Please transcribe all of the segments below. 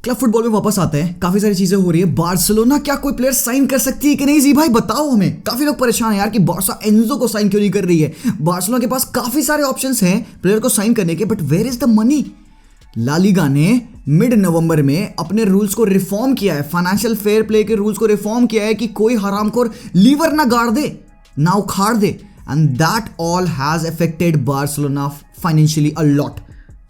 Club football में वापस आते हैं। काफी सारी चीजें हो रही है। बार्सिलोना क्या कोई प्लेयर साइन कर सकती है कि नहीं? जी भाई बताओ हमें। काफी लोग परेशान हैं यार कि बार्सा एंजो को साइन क्यों नहीं कर रही है। बार्सिलोना के पास काफी सारे ऑप्शंस हैं प्लेयर को साइन करने के, but where is the money? La Liga ने मिड नवंबर में अपने रूल्स को रिफॉर्म किया है, फाइनेंशियल फेयर प्ले के रूल्स को रिफॉर्म किया है कि कोई हरामखोर लीवर ना गाड़ दे, ना उखाड़ दे, and that all has affected Barcelona financially a lot.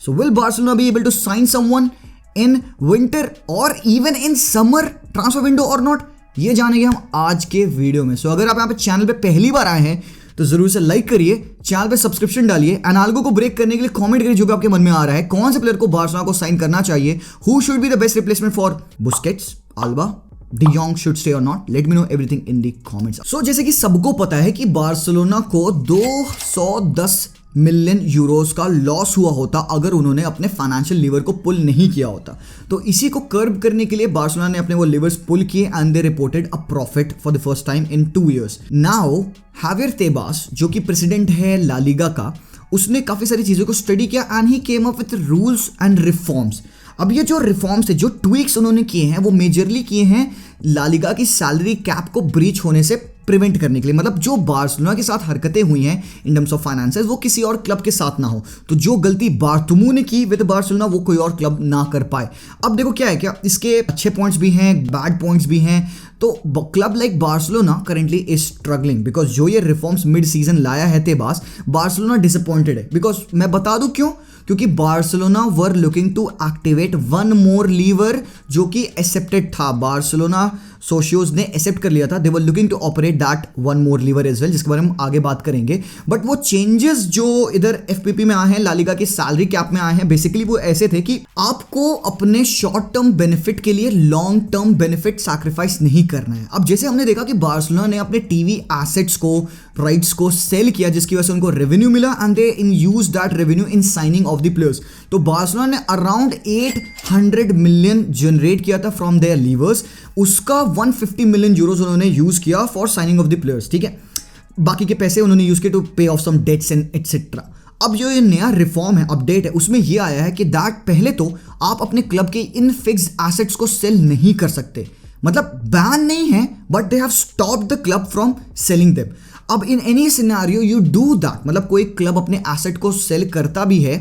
So will Barcelona be able to sign someone in winter or even in summer transfer window or not? ये जानेंगे हम आज के वीडियो में. सो अगर आप यहाँ पे चैनल पे पहली बार आए हैं तो जरूर से लाइक करिए, चैनल पे सब्सक्रिप्शन डालिए, एनाल्गो को ब्रेक करने के लिए कमेंट करिए जो भी आपके मन में आ रहा है. कौन से प्लेयर को बार्सिलोना को साइन करना चाहिए? Who should be the best replacement for Busquets, alba, De Jong should stay or not? Let me know everything in the comments. So जैसे कि सबको पता है कि बार्सिलोना को 210 मिलियन यूरोस का लॉस हुआ होता अगर उन्होंने अपने फाइनेंशियल लीवर को पुल नहीं किया होता. तो इसी को कर्ब करने के लिए बार्सिलोना ने अपने वो लीवर्स पुल किए and they reported a profit for the first time in 2 years. Now Javier Tebas जो कि प्रेसिडेंट है ला लीगा का, उसने काफी सारी चीजों को स्टडी किया and he came up with rules and reforms. अब ये जो रिफॉर्म्स थे, जो ट्वीक्स उन्होंने किए हैं, वो मेजरली किए हैं ला लीगा की सैलरी कैप को ब्रीच होने से प्रिवेंट करने के लिए. मतलब जो बार्सिलोना के साथ हरकतें हुई हैं इन टर्म्स ऑफ फाइनेंसेस, वो किसी और क्लब के साथ ना हो. तो जो गलती बार्तुमू ने की विद बार्सिलोना वो कोई और क्लब ना कर पाए. अब देखो क्या है, क्या इसके अच्छे पॉइंट्स भी हैं, बैड पॉइंट्स भी हैं. तो club like Barcelona currently is struggling because जो ये रिफॉर्म्स मिड सीजन लाया है तेबास, बार्सिलोना डिसअपॉइंटेड है. बिकॉज मैं बता दूं क्यों, क्योंकि Barcelona were looking to activate one more lever जो कि एक्सेप्टेड था. बार्सिलोना सोशियोज ने एक्सेप्ट कर लिया था. They were looking to operate that one more lever as well, जिसके बारे में हम आगे बात करेंगे. बट वो चेंजेस जो इधर एफपीपी में आए हैं, ला लीगा की सैलरी कैप में आए हैं, बेसिकली वो ऐसे थे कि आपको अपने शॉर्ट टर्म बेनिफिट के लिए लॉन्ग टर्म बेनिफिट सैक्रिफाइस नहीं करना है. अब जैसे हमने देखा कि बार्सिलोना ने अपने टीवी एसेट्स को, राइट्स को सेल किया जिसकी वजह से उनको रेवेन्यू मिला and they in use that revenue in signing off the players. तो बार्सिलोना ने अराउंड 800 मिलियन जनरेट किया था फ्रॉम देयर लीवर्स. उसका 150 मिलियन यूरोज उन्होंने यूज किया for signing off the players. ठीक है, बाकी के पैसे उन्होंने यूज किए to pay off some debts and etcetera. अब जो ये नया रिफॉर्म है, अपडेट है, उसमें ये आया है कि दैट पहले तो आप अपने क्लब के इन फिक्स्ड एसेट्स को सेल नहीं कर सकते. मतलब बैन नहीं है, but they have stopped the club from selling them. अब in any scenario you do that, मतलब कोई क्लब अपने एसेट को सेल करता भी है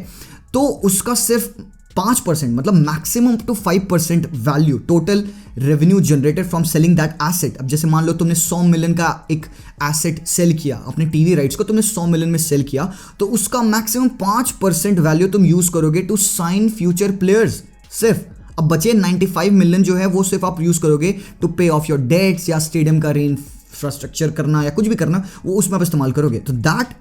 तो उसका सिर्फ 5%, मतलब maximum to 5% value total revenue generated from selling that asset. अब जैसे मान लो तुमने 100 मिलियन का एक एसेट सेल किया, अपने टीवी राइट्स को तुमने 100 मिलियन में सेल किया, तो उसका मैक्सिमम 5% वैल्यू तुम यूज करोगे टू साइन फ्यूचर प्लेयर्स सिर्फ. अब बचे 95 मिलियन जो है वो सिर्फ आप यूज करोगे to pay of your dates या स्टेडियम का रीइंफ्रास्ट्रक्चर करना या कुछ भी करना, वो उसमें आप इस्तेमाल करोगे. तो दैट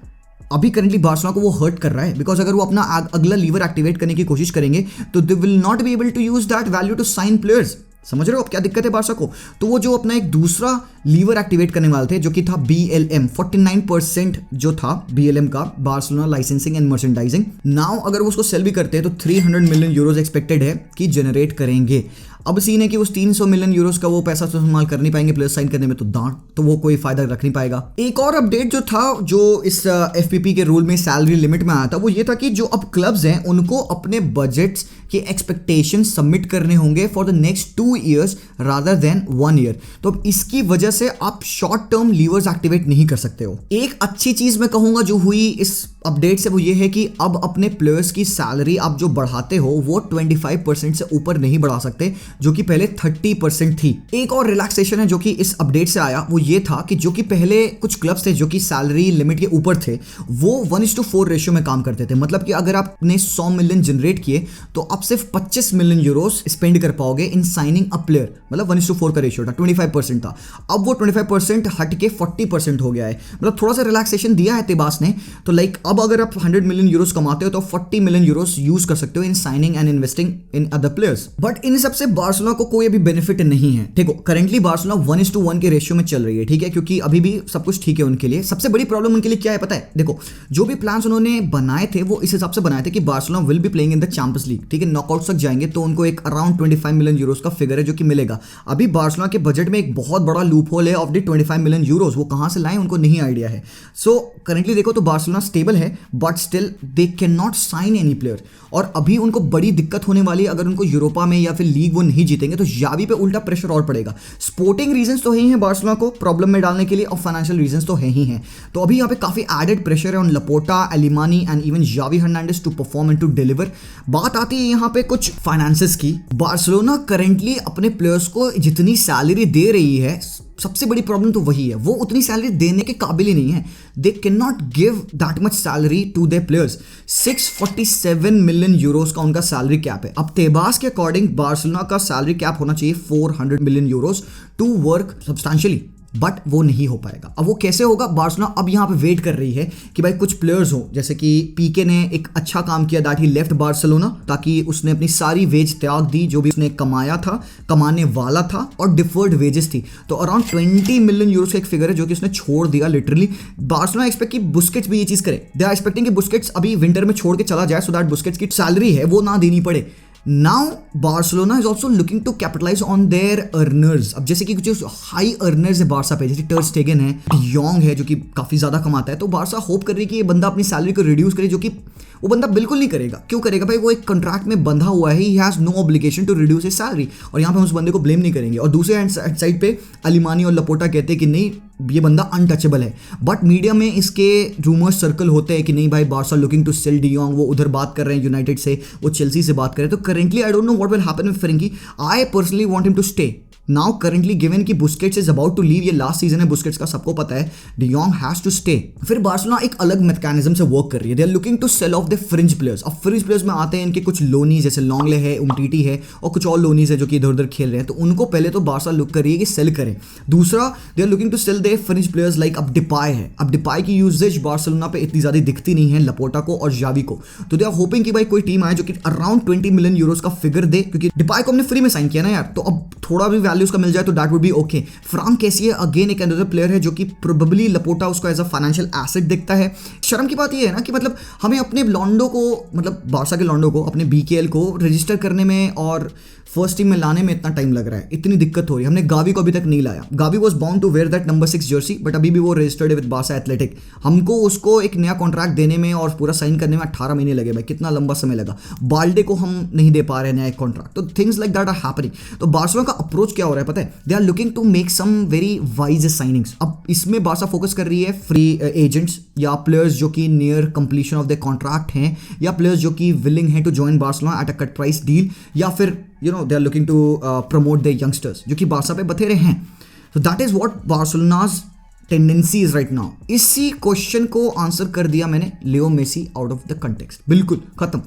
अभी करंटली बार्सिलोना को वो हर्ट कर रहा है बिकॉज अगर वो अपना अगला लीवर एक्टिवेट करने की कोशिश करेंगे तो they will not be able to use that value to sign players. समझ रहे हो अब क्या दिक्कत है बार्सा को? तो वो जो अपना एक दूसरा लीवर एक्टिवेट करने वाले थे जो कि था BLM, 49% जो था BLM का, Barcelona licensing and merchandising. Now अगर वो उसको सेल भी करते हैं तो 300 मिलियन यूरोज एक्सपेक्टेड है कि जनरेट करेंगे. अब सीन है कि उस 300 मिलियन यूरोस का वो पैसा तो इस्तेमाल कर नहीं पाएंगे प्लेयर साइन करने में, तो वो कोई फायदा रख नहीं पाएगा. एक और अपडेट जो था जो इस एफपीपी के रूल में सैलरी लिमिट में आया था वो ये था कि जो अब क्लब्स हैं उनको अपने बजट्स के एक्सपेक्टेशन सबमिट करने होंगे for the next 2 years rather than 1 year. तो अब इसकी वजह से आप शॉर्ट टर्म लीवर्स एक्टिवेट नहीं कर सकते हो. एक अच्छी चीज मैं कहूंगा जो हुई इस अपडेट से वो ये है कि अब अपने प्लेयर्स की सैलरी आप जो बढ़ाते हो वो 25% से ऊपर नहीं बढ़ा सकते जो कि पहले 30% थी. एक और रिलैक्सेशन है जो कि इस अपडेट से आया वो ये था कि जो कि पहले कुछ क्लब्स थे जो कि सैलरी लिमिट के ऊपर थे वो 1:4 रेशियो में काम करते थे. मतलब कि अगर आपने 100 मिलियन जनरेट किए तो आप सिर्फ 25 मिलियन यूरोस स्पेंड कर पाओगे इन साइनिंग अ प्लेयर. मतलब 1:4 का रेशियो था, 25% था. अब वो 25% हट के 40% हो गया है. मतलब थोड़ा सा रिलैक्सेशन दिया है तेबास ने. तो लाइक अब अगर आप 100 मिलियन यूरोस कमाते हो तो 40 मिलियन यूरोस यूज कर सकते हो in signing and investing in other players. But इन सबसे बार्सिलोना को कोई अभी बेनिफिट नहीं है. देखो करंटली बार्सिलोना 1:1 के रेशियो में चल रही है. ठीक है, क्योंकि अभी भी सब कुछ ठीक है उनके लिए. सबसे बड़ी प्रॉब्लम उनके लिए क्या है पता है? देखो जो भी प्लान्स उन्होंने बनाए थे वो इस हिसाब से बनाए थे कि Barcelona will be playing in the champions league. ठीक है, नॉकआउट तक जाएंगे तो उनको एक अराउंड 25 मिलियन यूरोस का फिगर है जो कि मिलेगा. अभी बार्सिलोना के बजट में एक बहुत बड़ा लूप लूप होल है ऑफ द 25 मिलियन यूरोस, वो कहां से लाएं उनको नहीं आइडिया है। सो करंटली देखो तो बार्सिलोना स्टेबल है but still they can not sign any player, और अभी उनको बड़ी दिक्कत होने वाली है अगर उनको यूरोपा में या फिर लीग वो नहीं जीतेंगे तो जावी पे उल्टा प्रेशर और पड़ेगा। स्पोर्टिंग रीजंस तो है ही है बार्सिलोना को प्रॉब्लम में डालने के लिए, और फाइनेंशियल रीजंस तो है ही हैं। तो अभी यहाँ पे काफी एडेड प्रेशर है on Laporta, Alemany and even Xavi Hernandez to perform and to deliver. बात आती है यहाँ पे कुछ फाइनेंसेस की। बार्सिलोना करेंटली अपने प्लेयर्स को जितनी सैलरी दे रही है, सबसे बड़ी प्रॉब्लम तो वही है, वो उतनी सैलरी देने के काबिल ही नहीं है। They can not give that much salary to their players. 647 million euros का उनका सैलरी कैप है। अब तेबास के अकॉर्डिंग बार्सिलोना का सैलरी कैप होना चाहिए 400 million euros to work substantially, but वो नहीं हो पाएगा। अब वो कैसे होगा, बार्सिलोना अब यहाँ पे वेट कर रही है कि भाई कुछ प्लेयर्स हो, जैसे कि पीके ने एक अच्छा काम किया दैट ही लेफ्ट बार्सिलोना, ताकि उसने अपनी सारी वेज त्याग दी जो भी उसने कमाया था, कमाने वाला था, और डिफर्ड वेजेस थी। तो अराउंड 20 मिलियन यूरोस का एक फिगर है जो कि उसने छोड़ दिया लिटरली। बार्सिलोना एक्सपेक्ट कि बुस्केट्स भी ये चीज करे, दे आर एक्सपेक्टिंग कि बुस्केट्स अभी विंटर में छोड़ के चला जाए सो दैट बुस्केट्स की सैलरी है वो ना देनी पड़े। Now Barcelona is also looking to capitalize on their earners। अब जैसे कि कुछ हाई अर्नर्स है बार्सा पे, जैसे टर स्टेगन है, डियोंग है जो कि काफी ज्यादा कमाता है, तो बार्सा होप कर रही है कि ये बंदा अपनी सैलरी को रिड्यूस करे, जो कि वो बंदा बिल्कुल नहीं करेगा। क्यों करेगा भाई, वो एक कॉन्ट्रैक्ट में बंधा हुआ है, he has no obligation to reduce his salary, और यहाँ पे हम उस बंदे को ब्लेम नहीं करेंगे। और दूसरे साइड पे अलिमानी और लपोटा कहते हैं कि नहीं ये बंदा अनटचेबल है, बट मीडिया में इसके रूमर्स सर्कल होते हैं कि नहीं भाई Barca looking to sell De Jong, वो उधर बात कर रहे हैं यूनाइटेड से, वो चेल्सी से बात कर रहे हैं। तो currently I don't know what will happen with Frenkie. I personally want him to stay now currently given कि Busquets is about to leave, ये लास्ट सीजन है बुस्केट्स का, सबको पता है, डियोंग हैज टू स्टे। फिर बार्सिलोना एक अलग मैकेनिज्म से वर्क कर रही है, they are looking to sell off the fringe players. अब फ्रिंज प्लेयर्स में आते हैं इनके कुछ लोनीज, जैसे लॉन्गले है, उमटीटी है, और कुछ और लोनीज है जो कि इधर उधर खेल रहे हैं, तो उनको पहले तो बार्सा लुक कर रही है कि सेल करें। दूसरा they are looking to sell the fringe players like अब डिपाई है। अब डिपाई की यूजेज बार्सिलोना पे इतनी ज्यादा दिखती नहीं है लपोटा को और जावी को, तो दे आर होपिंग कि भाई कोई टीम आए जो कि अराउंड 20 मिलियन यूरोस का फिगर दे, क्योंकि डिपाई को हमने फ्री में साइन किया ना यार, तो अब थोड़ा भी वैल्यू उसका मिल जाए तो that would be okay. Franck Kessie again एक अनदर प्लेयर है जो कि प्रोबेबली लपोटा उसको एज अ फाइनेंशियल एसेट देखता है। शर्म की बात ये है ना कि मतलब हमें अपने लॉन्डो को, मतलब बार्सा के लॉन्डो को, अपने बीकेएल को रजिस्टर करने में और फर्स्ट टीम में लाने में इतना टाइम लग रहा है, इतनी दिक्कत हो रही है। हमने गावी को अभी तक नहीं लाया। Gavi was bound to wear that number 6 jersey, but अभी भी वो रजिस्टर्ड है विद बार्सा एथलेटिक। हमको उसको एक नया कॉन्ट्रैक्ट देने में और पूरा साइन करने में 18 महीने लगे भाई, कितना लंबा समय लगा। बाल्डे को हम नहीं दे पा रहे नया कॉन्ट्रैक्ट, तो things like that are happening. तो बार्सिलोना का अप्रोच क्या हो रहा है पता है, they are looking to make some very wise signings. अब इसमें बार्सा फोकस कर रही है फ्री एजेंट्स या प्लेयर्स जो कि near completion of the contract हैं, या प्लेयर्स जो कि विलिंग हैं to join Barcelona at a cut price deal, या फिर you know they are looking to promote their youngsters जो कि बार्सा पे बथेरे हैं। so that is what Barcelona's tendency is right now। इसी क्वेश्चन को आंसर कर दिया मैंने Leo Messi out of the context, बिल्कुल खत्म।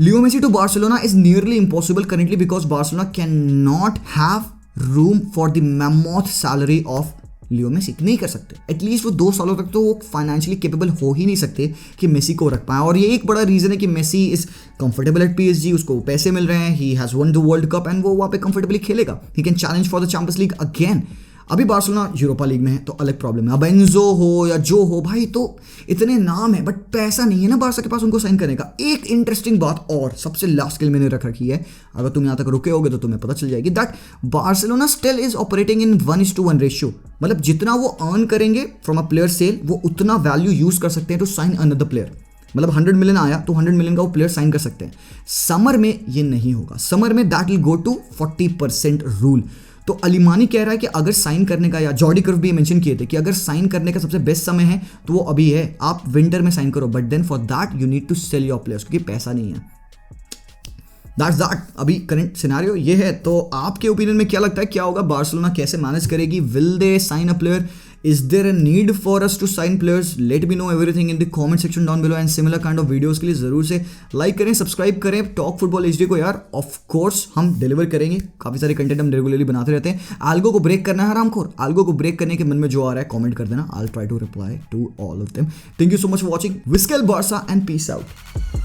Leo Messi to Barcelona is nearly impossible currently because Barcelona can not have room for the mammoth salary of Leo Messi, नहीं कर सकते। एटलीस्ट वो 2 सालों तक तो वो फाइनेंशियली कैपेबल हो ही नहीं सकते कि मेसी को रख पाए, और ये एक बड़ा रीजन है कि Messi is comfortable at PSG, उसको पैसे मिल रहे हैं, he has won the world cup and वो वहाँ पे कंफर्टेबली खेलेगा, he can challenge for the champions league again. अभी बार्सिलोना यूरोपा लीग में है तो अलग प्रॉब्लम है। अब एंजो हो या जो हो भाई, तो इतने नाम है बट पैसा नहीं है ना बार्सा के पास उनको साइन करने का। एक इंटरेस्टिंग बात और सबसे लास्ट के लिए मैंने रख रखी है, अगर तुम यहाँ तक रुके होगे तो तुम्हें पता चल जाएगी that Barcelona still is operating in 1:1 ratio. मतलब जितना वो अर्न करेंगे फ्रॉम अ प्लेयर सेल, वो उतना वैल्यू यूज कर सकते हैं टू साइन अनदर प्लेयर। मतलब 100 मिलियन आया तो 100 मिलियन का वो प्लेयर साइन कर सकते हैं। समर में ये नहीं होगा, समर में that will go to 40% rule. तो अलिमानी कह रहा है कि अगर साइन करने का, या जॉर्डी कर्व भी मेंशन किए थे कि अगर साइन करने का सबसे बेस्ट समय है तो वो अभी है, आप विंटर में साइन करो, but then for that you need to sell your players, क्योंकि पैसा नहीं है। दैट्स दैट, अभी करंट सिनेरियो ये है। तो आपके ओपिनियन में क्या लगता है, क्या होगा, बार्सिलोना कैसे मैनेज करेगी, will they sign a player, is there a need for us to sign players? Let me know everything in the comment section down below and similar kind of videos के लिए जरूर से like करें, subscribe करें talk football HD को यार। Of course हम deliver करेंगे, काफी सारे कंटेंट हम रेगुलरली बनाते रहते हैं। आल्गो को ब्रेक करना है हरामखोर, आल्गो को ब्रेक करने के मन में जो आ रहा है कमेंट कर देना, I'll try to reply to all of them। Thank you so much for watching। Visca el Barça and peace out।